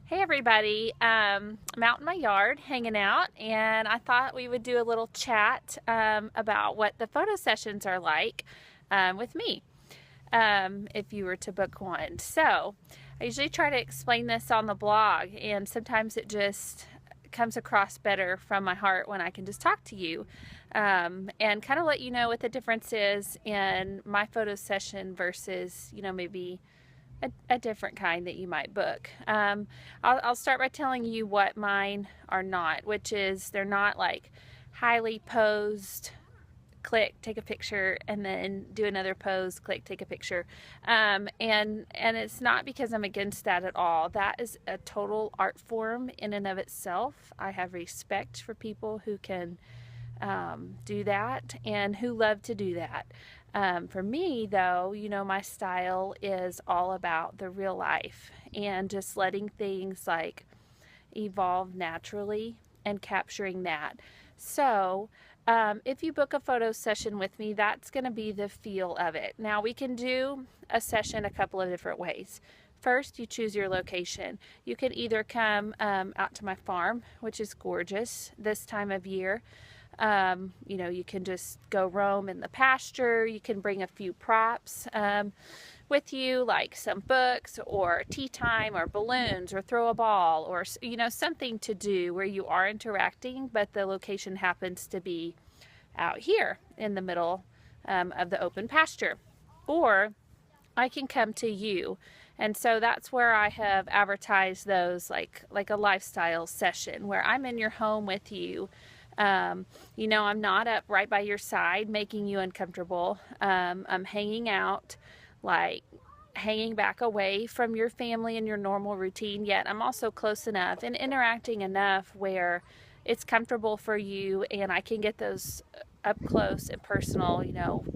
Hey everybody, I'm out in my yard hanging out, and I thought we would do a little chat about what the photo sessions are like with me if you were to book one. So I usually try to explain this on the blog, and sometimes it just comes across better from my heart when I can just talk to you and kind of let you know what the difference is in my photo session versus, maybe a different kind that you might book. I'll start by telling you what mine are not, which is they're not like highly posed, click, take a picture, and then do another pose, click, take a picture. And it's not because I'm against that at all. That is a total art form in and of itself. I have respect for people who can do that and who love to do that. For me, though, my style is all about the real life and just letting things like evolve naturally and capturing that. So, if you book a photo session with me, that's going to be the feel of it. Now, we can do a session a couple of different ways. First, you choose your location. You can either come out to my farm, which is gorgeous this time of year. You can just go roam in the pasture. You can bring a few props with you, like some books or tea time or balloons or throw a ball or, something to do where you are interacting, but the location happens to be out here in the middle of the open pasture. Or I can come to you. And so that's where I have advertised those like a lifestyle session where I'm in your home with you. I'm not up right by your side making you uncomfortable. I'm hanging out, like hanging back away from your family and your normal routine, yet I'm also close enough and interacting enough where it's comfortable for you and I can get those up close and personal,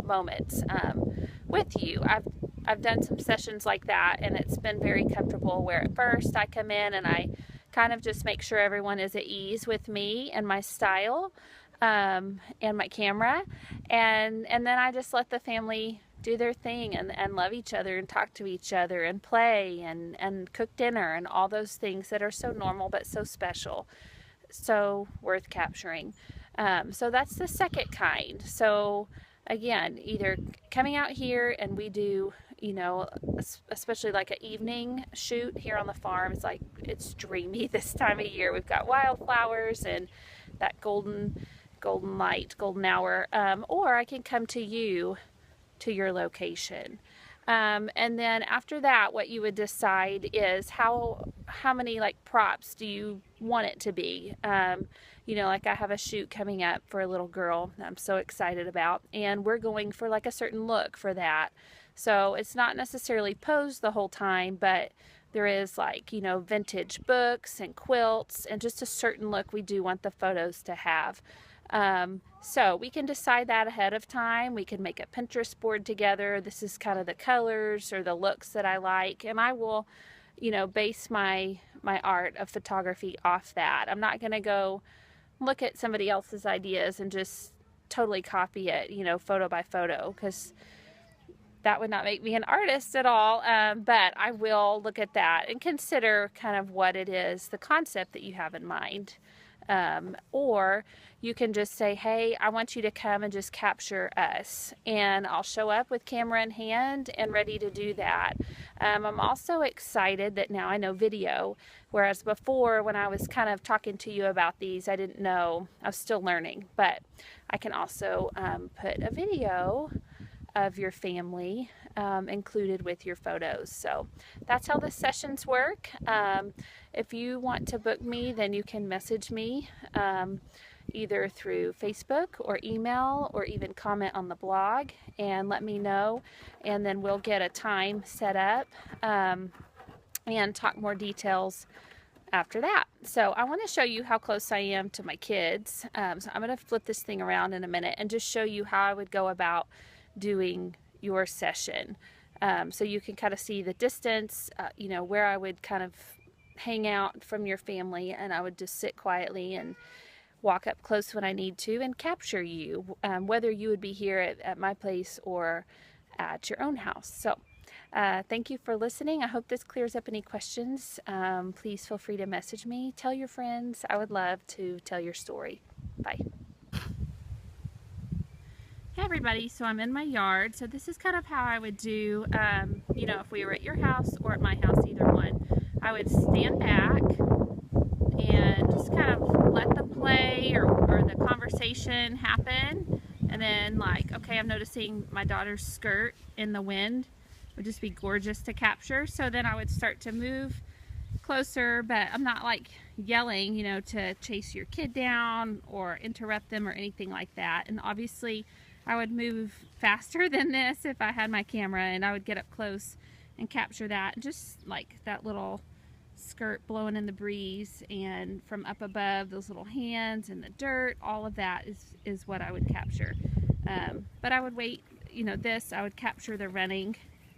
moments with you. I've done some sessions like that and it's been very comfortable where at first I come in and I kind of just make sure everyone is at ease with me and my style and my camera, and then I just let the family do their thing and love each other and talk to each other and play and cook dinner and all those things that are so normal but so special, so worth capturing. So that's the second kind. So again, either coming out here and we do, especially like an evening shoot here on the farm. It's dreamy this time of year. We've got wildflowers and that golden light, golden hour. Or I can come to you, to your location. And then after that, what you would decide is how many like props do you want it to be. Like I have a shoot coming up for a little girl I'm so excited about, and we're going for like a certain look for that. So it's not necessarily posed the whole time, but there is like, vintage books and quilts and just a certain look we do want the photos to have. So we can decide that ahead of time. We can make a Pinterest board together. This is kind of the colors or the looks that I like, and I will, base my art of photography off that. I'm not going to go look at somebody else's ideas and just totally copy it, photo by photo, because that would not make me an artist at all. But I will look at that and consider kind of what it is, the concept that you have in mind. Or you can just say, hey, I want you to come and just capture us, and I'll show up with camera in hand and ready to do that. I'm also excited that now I know video, whereas before when I was kind of talking to you about these, I didn't know, I was still learning, but I can also put a video of your family included with your photos. So that's how the sessions work. If you want to book me, then you can message me either through Facebook or email or even comment on the blog and let me know, and then we'll get a time set up and talk more details after that. So I want to show you how close I am to my kids. So I'm going to flip this thing around in a minute and just show you how I would go about doing your session. So you can kind of see the distance, where I would kind of hang out from your family, and I would just sit quietly and walk up close when I need to and capture you, whether you would be here at my place or at your own house. So Thank you for listening. I hope this clears up any questions. Please feel free to message me. Tell your friends. I would love to tell your story. Bye. Hey everybody, so I'm in my yard. So this is kind of how I would do, you know, if we were at your house or at my house, either one. I would stand back and just kind of let the play or the conversation happen. And then like, okay, I'm noticing my daughter's skirt in the wind. It would just be gorgeous to capture. So then I would start to move closer, but I'm not like yelling, you know, to chase your kid down or interrupt them or anything like that. And obviously I would move faster than this if I had my camera, and I would get up close and capture that, just like that little skirt blowing in the breeze, and from up above, those little hands and the dirt, all of that is what I would capture. But I would wait, you know, this, I would capture the running,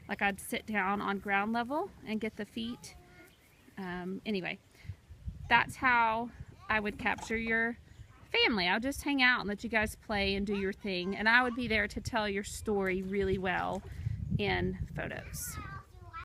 like I'd sit down on ground level and get the feet. Anyway, that's how I would capture your family. I'll just hang out and let you guys play and do your thing, and I would be there to tell your story really well in photos.